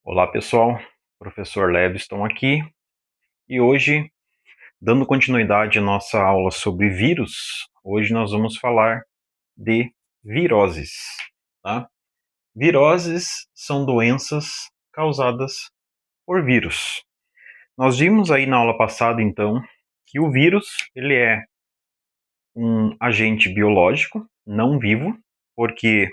Olá pessoal, professor Leviston aqui e hoje, dando continuidade à nossa aula sobre vírus, hoje nós vamos falar de viroses. Tá? Viroses são doenças causadas por vírus. Nós vimos aí na aula passada então que o vírus ele é um agente biológico não vivo, porque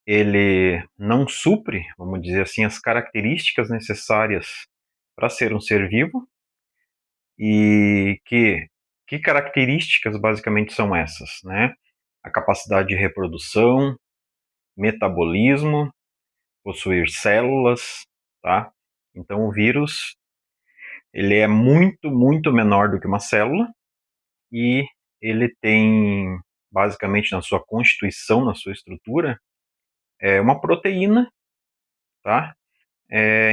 ele não supre, vamos dizer assim, as características necessárias para ser um ser vivo. E que características basicamente são essas, né? A capacidade de reprodução, metabolismo, possuir células, tá? Então o vírus, ele é muito menor do que uma célula e ele tem basicamente na sua constituição, na sua estrutura, uma proteína, tá?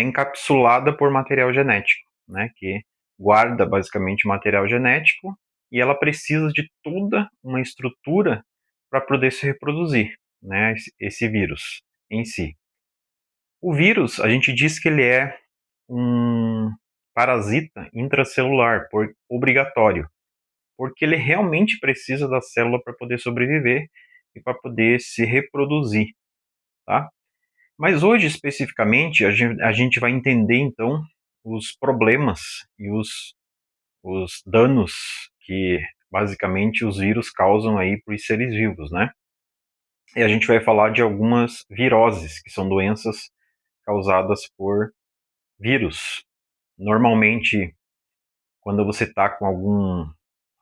Encapsulada por material genético, né? Que guarda basicamente material genético e ela precisa de toda uma estrutura para poder se reproduzir, né? Esse vírus em si. O vírus, a gente diz que ele é um parasita intracelular obrigatório, porque ele realmente precisa da célula para poder sobreviver e para poder se reproduzir, tá? Mas hoje, especificamente, a gente vai entender, então, os problemas e os danos que, basicamente, os vírus causam aí para os seres vivos, né? E a gente vai falar de algumas viroses, que são doenças causadas por vírus. Normalmente, quando você está com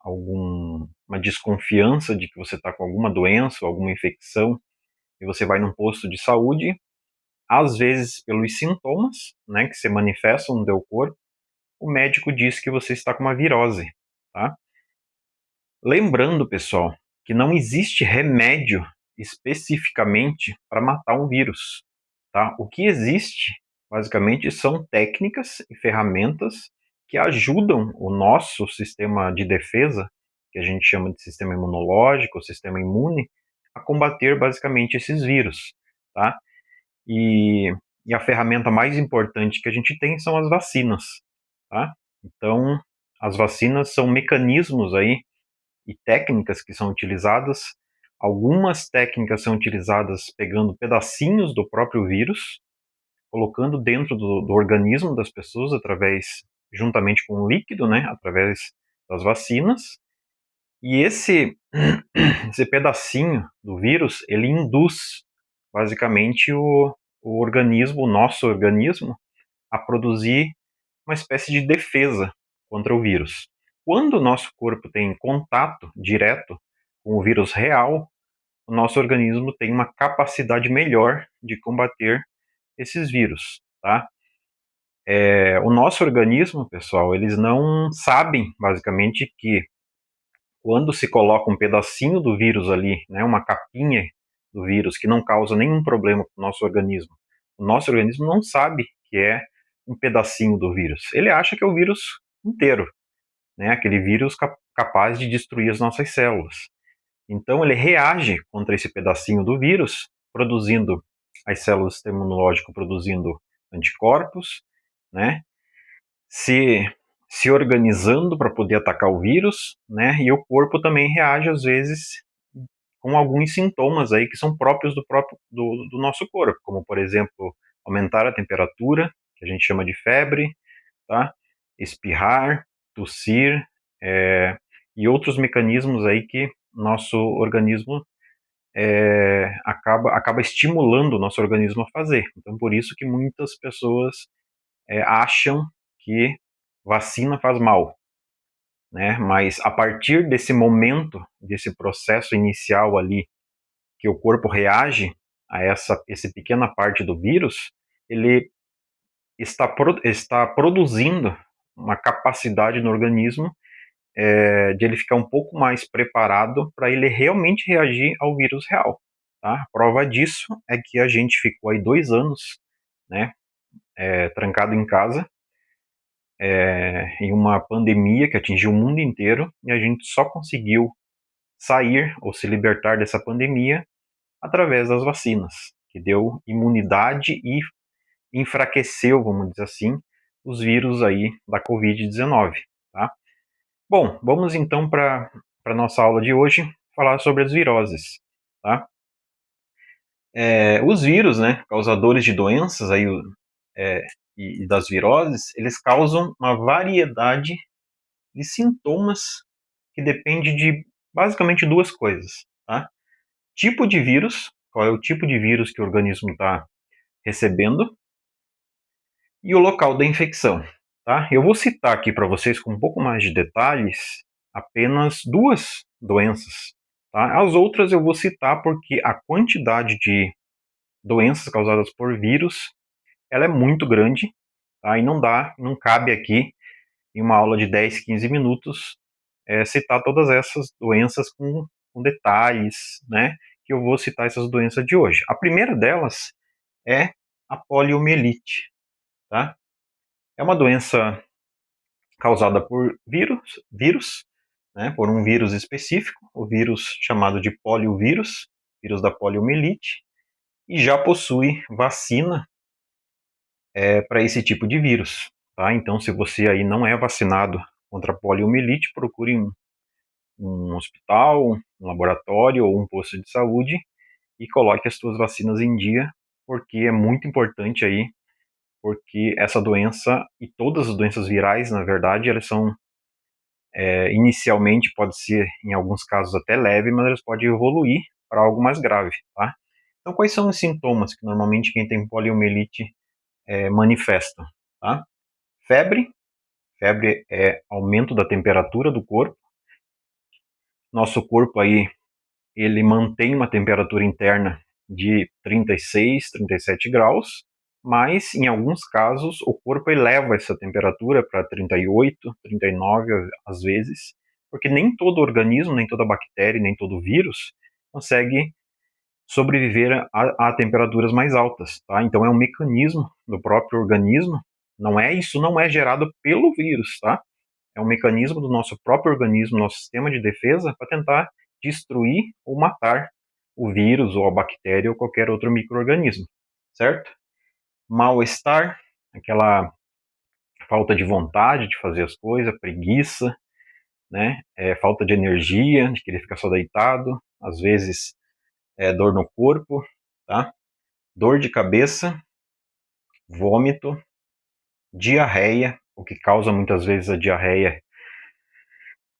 uma desconfiança de que você está com alguma doença ou alguma infecção, e você vai num posto de saúde, às vezes pelos sintomas, né, que se manifestam no teu corpo, o médico diz que você está com uma virose, tá? Lembrando, pessoal, que não existe remédio especificamente para matar um vírus, tá? O que existe, basicamente, são técnicas e ferramentas que ajudam o nosso sistema de defesa, que a gente chama de sistema imunológico, sistema imune, a combater basicamente esses vírus, tá? E, e a ferramenta mais importante que a gente tem são as vacinas, tá? Então, as vacinas são mecanismos aí e técnicas que são utilizadas. Algumas técnicas são utilizadas pegando pedacinhos do próprio vírus, colocando dentro do organismo das pessoas juntamente com o líquido, né, através das vacinas. E esse pedacinho do vírus, ele induz basicamente o nosso organismo, a produzir uma espécie de defesa contra o vírus. Quando o nosso corpo tem contato direto com o vírus real, o nosso organismo tem uma capacidade melhor de combater esses vírus, tá? O nosso organismo, pessoal, eles não sabem, basicamente, que quando se coloca um pedacinho do vírus ali, né, uma capinha do vírus que não causa nenhum problema para o nosso organismo não sabe que é um pedacinho do vírus. Ele acha que é o vírus inteiro, né, aquele vírus capaz de destruir as nossas células. Então ele reage contra esse pedacinho do vírus, produzindo as células do sistema imunológico produzindo anticorpos, né, se, se organizando para poder atacar o vírus, né? E o corpo também reage às vezes com alguns sintomas aí que são próprios do nosso corpo, como por exemplo aumentar a temperatura, que a gente chama de febre, tá? Espirrar, tossir, e outros mecanismos aí que nosso organismo acaba estimulando o nosso organismo a fazer. Então por isso que muitas pessoas acham que vacina faz mal, né? Mas a partir desse momento, desse processo inicial ali, que o corpo reage a essa pequena parte do vírus, ele está produzindo uma capacidade no organismo de ele ficar um pouco mais preparado para ele realmente reagir ao vírus real. Tá? A prova disso é que a gente ficou aí 2 anos, né, trancado em casa, em uma pandemia que atingiu o mundo inteiro, e a gente só conseguiu sair ou se libertar dessa pandemia através das vacinas, que deu imunidade e enfraqueceu, vamos dizer assim, os vírus aí da Covid-19, tá? Bom, vamos então para a nossa aula de hoje, falar sobre as viroses, tá? Os vírus, né, causadores de doenças aí, e das viroses, eles causam uma variedade de sintomas que depende de basicamente duas coisas, tá? Tipo de vírus, qual é o tipo de vírus que o organismo está recebendo, e o local da infecção, tá? Eu vou citar aqui para vocês com um pouco mais de detalhes apenas duas doenças, tá? As outras eu vou citar porque a quantidade de doenças causadas por vírus, ela é muito grande, tá? E não cabe aqui em uma aula de 10, 15 minutos citar todas essas doenças com detalhes, né? Que eu vou citar essas doenças de hoje. A primeira delas é a poliomielite, tá? É uma doença causada por vírus, né, por um vírus específico, o vírus chamado de poliovírus, vírus da poliomielite, e já possui vacina para esse tipo de vírus, tá? Então, se você aí não é vacinado contra a poliomielite, procure um hospital, um laboratório ou um posto de saúde e coloque as suas vacinas em dia, porque é muito importante aí, porque essa doença e todas as doenças virais, na verdade, elas são inicialmente pode ser, em alguns casos, até leve, mas elas podem evoluir para algo mais grave, tá? Então, quais são os sintomas que normalmente quem tem poliomielite manifesta, tá? Febre, febre é aumento da temperatura do corpo. Nosso corpo aí, ele mantém uma temperatura interna de 36, 37 graus, mas em alguns casos o corpo eleva essa temperatura para 38, 39 às vezes, porque nem todo organismo, nem toda bactéria, nem todo vírus consegue sobreviver a temperaturas mais altas, tá? Então é um mecanismo do próprio organismo, isso não é gerado pelo vírus, tá? É um mecanismo do nosso próprio organismo, nosso sistema de defesa, para tentar destruir ou matar o vírus ou a bactéria ou qualquer outro micro-organismo, certo? Mal-estar, aquela falta de vontade de fazer as coisas, preguiça, né? Falta de energia, de querer ficar só deitado, às vezes dor no corpo, tá? Dor de cabeça, vômito, diarreia, o que causa muitas vezes a diarreia,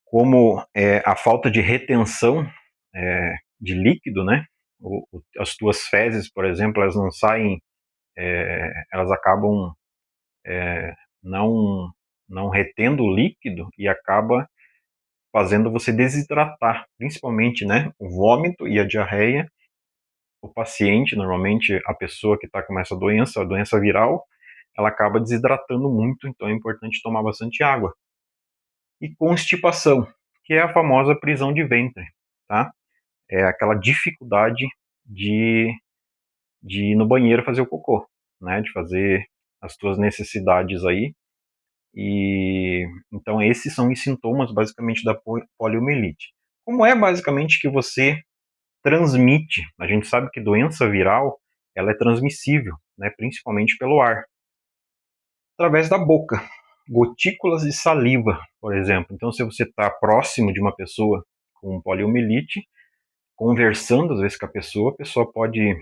como a falta de retenção de líquido, né? As tuas fezes, por exemplo, elas não saem, elas acabam não não retendo o líquido e acaba fazendo você desidratar, principalmente, né? O vômito e a diarreia. O paciente, normalmente a pessoa que está com essa doença, a doença viral, ela acaba desidratando muito, então é importante tomar bastante água. E constipação, que é a famosa prisão de ventre, tá? É aquela dificuldade de, de ir no banheiro fazer o cocô, né? De fazer as tuas necessidades aí. E então esses são os sintomas basicamente da poliomielite. Como é basicamente que você transmite? A gente sabe que doença viral ela é transmissível, né? Principalmente pelo ar, através da boca, gotículas de saliva, por exemplo. Então, se você está próximo de uma pessoa com poliomielite, conversando às vezes com a pessoa pode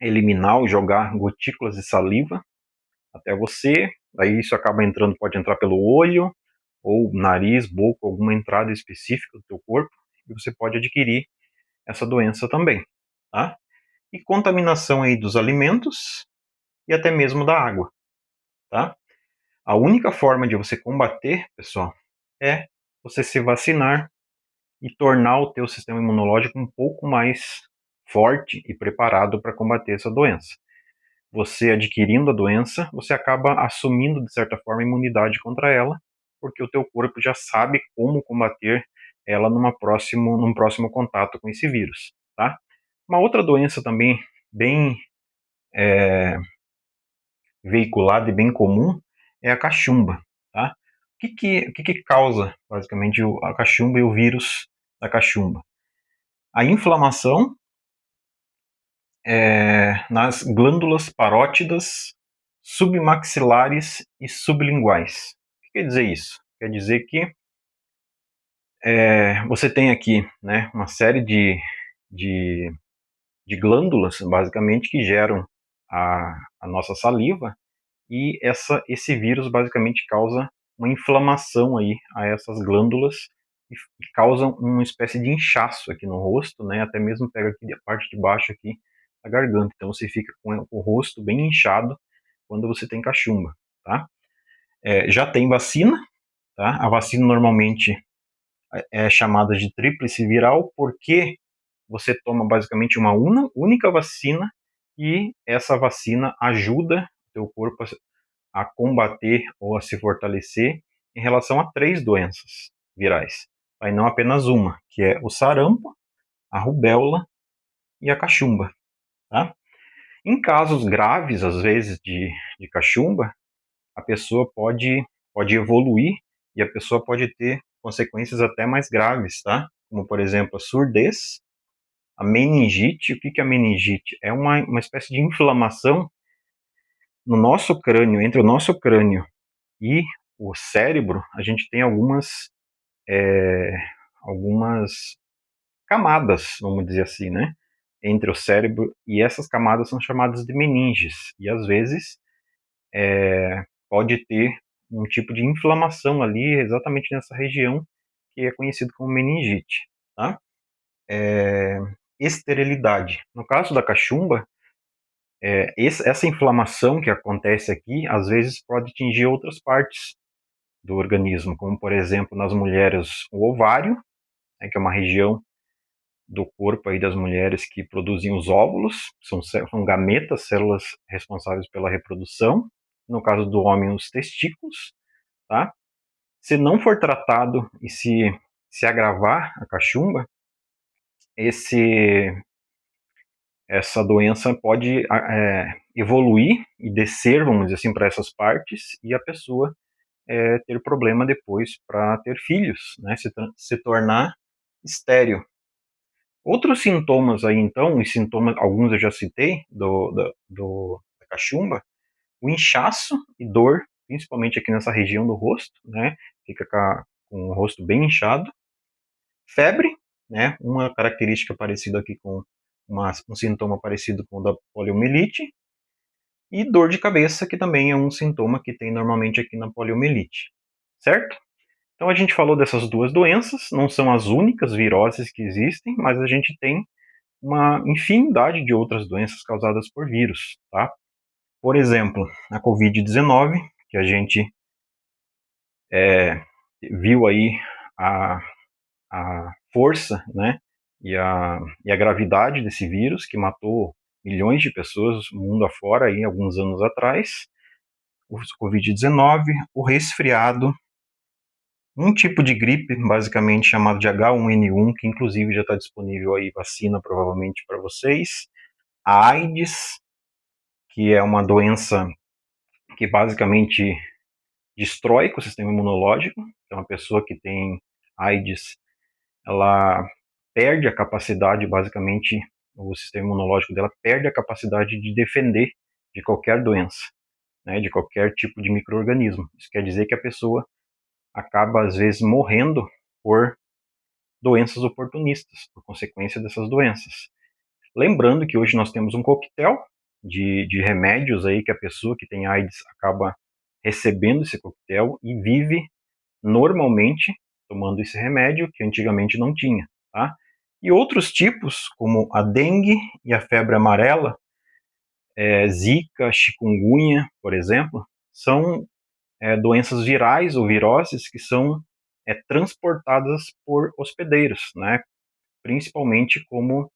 eliminar ou jogar gotículas de saliva até você, aí isso acaba entrando, pode entrar pelo olho, ou nariz, boca, alguma entrada específica do teu corpo, e você pode adquirir essa doença também, tá? E contaminação aí dos alimentos e até mesmo da água, tá? A única forma de você combater, pessoal, é você se vacinar e tornar o teu sistema imunológico um pouco mais forte e preparado para combater essa doença. Você adquirindo a doença, você acaba assumindo, de certa forma, imunidade contra ela, porque o teu corpo já sabe como combater ela num próximo contato com esse vírus, tá? Uma outra doença também bem veiculada e bem comum é a cachumba, tá? O que causa, basicamente, a cachumba e o vírus da cachumba? A inflamação nas glândulas parótidas submaxilares e sublinguais. O que quer dizer isso? Quer dizer que você tem aqui, né, uma série de, de glândulas, basicamente, que geram a nossa saliva, e esse vírus basicamente causa uma inflamação aí a essas glândulas e causa uma espécie de inchaço aqui no rosto, né? Até mesmo pega aqui a parte de baixo aqui da garganta. Então você fica com o rosto bem inchado quando você tem cachumba, tá? Já tem vacina, tá? A vacina normalmente é chamada de tríplice viral porque você toma basicamente uma única vacina e essa vacina ajuda o teu corpo a combater ou a se fortalecer em relação a 3 doenças virais, tá? E não apenas uma, que é o sarampo, a rubéola e a cachumba, tá? Em casos graves, às vezes, de cachumba, a pessoa pode evoluir e a pessoa pode ter consequências até mais graves, tá? Como, por exemplo, a surdez, a meningite. O que é a meningite? É uma espécie de inflamação no nosso crânio, entre o nosso crânio e o cérebro. A gente tem algumas camadas, vamos dizer assim, né? Entre o cérebro, e essas camadas são chamadas de meninges, e às vezes pode ter um tipo de inflamação ali, exatamente nessa região, que é conhecido como meningite, tá? Esterilidade. No caso da cachumba, essa inflamação que acontece aqui, às vezes pode atingir outras partes do organismo, como por exemplo nas mulheres o ovário, né, que é uma região do corpo aí das mulheres que produzem os óvulos, são gametas, células responsáveis pela reprodução. No caso do homem, os testículos, tá? Se não for tratado e se agravar a cachumba, essa doença pode evoluir e descer, vamos dizer assim, para essas partes, e a pessoa ter problema depois para ter filhos, né? Se tornar estéril. Outros sintomas aí, então, os sintomas, alguns eu já citei, da cachumba, o inchaço e dor, principalmente aqui nessa região do rosto, né? Fica com o rosto bem inchado. Febre, né? Uma característica parecida aqui com um sintoma parecido com o da poliomielite. E dor de cabeça, que também é um sintoma que tem normalmente aqui na poliomielite, certo? Então a gente falou dessas duas doenças, não são as únicas viroses que existem, mas a gente tem uma infinidade de outras doenças causadas por vírus, tá? Por exemplo, a Covid-19, que a gente viu aí a, a força, né, e a gravidade desse vírus, que matou milhões de pessoas mundo afora aí alguns anos atrás. O Covid-19, o resfriado, um tipo de gripe, basicamente chamado de H1N1, que inclusive já está disponível aí vacina provavelmente para vocês. A AIDS, que é uma doença que basicamente destrói o sistema imunológico. Então, a pessoa que tem AIDS, ela perde a capacidade, basicamente, o sistema imunológico dela perde a capacidade de defender de qualquer doença, né, de qualquer tipo de micro-organismo. Isso quer dizer que a pessoa acaba, às vezes, morrendo por doenças oportunistas, por consequência dessas doenças. Lembrando que hoje nós temos um coquetel de remédios aí que a pessoa que tem AIDS acaba recebendo esse coquetel e vive normalmente tomando esse remédio, que antigamente não tinha, tá? E outros tipos, como a dengue e a febre amarela, zika, chikungunya, por exemplo, são doenças virais ou viroses que são transportadas por hospedeiros, né? Principalmente como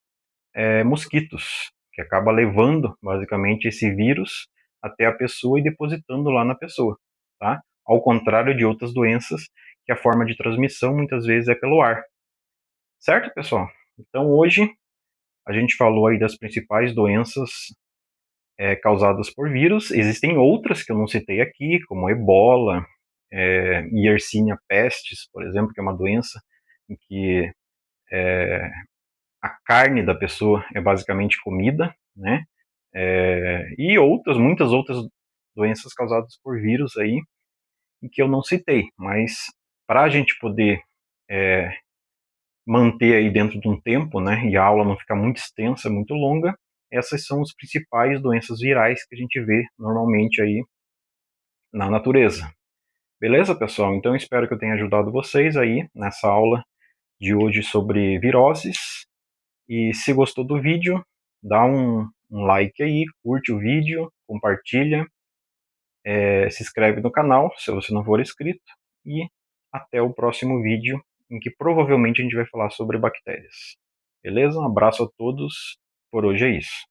mosquitos, que acaba levando basicamente esse vírus até a pessoa e depositando lá na pessoa, tá? Ao contrário de outras doenças, que a forma de transmissão muitas vezes é pelo ar. Certo, pessoal? Então hoje a gente falou aí das principais doenças causadas por vírus. Existem outras que eu não citei aqui, como ebola, Yersinia pestis, por exemplo, que é uma doença em que a carne da pessoa é basicamente comida, né? E muitas outras doenças causadas por vírus aí, e que eu não citei, mas para a gente poder manter aí dentro de um tempo, né, e a aula não ficar muito extensa, muito longa, essas são as principais doenças virais que a gente vê normalmente aí na natureza. Beleza, pessoal? Então espero que eu tenha ajudado vocês aí nessa aula de hoje sobre viroses. E se gostou do vídeo, dá um like aí, curte o vídeo, compartilha, se inscreve no canal se você não for inscrito e até o próximo vídeo em que provavelmente a gente vai falar sobre bactérias. Beleza? Um abraço a todos. Por hoje é isso.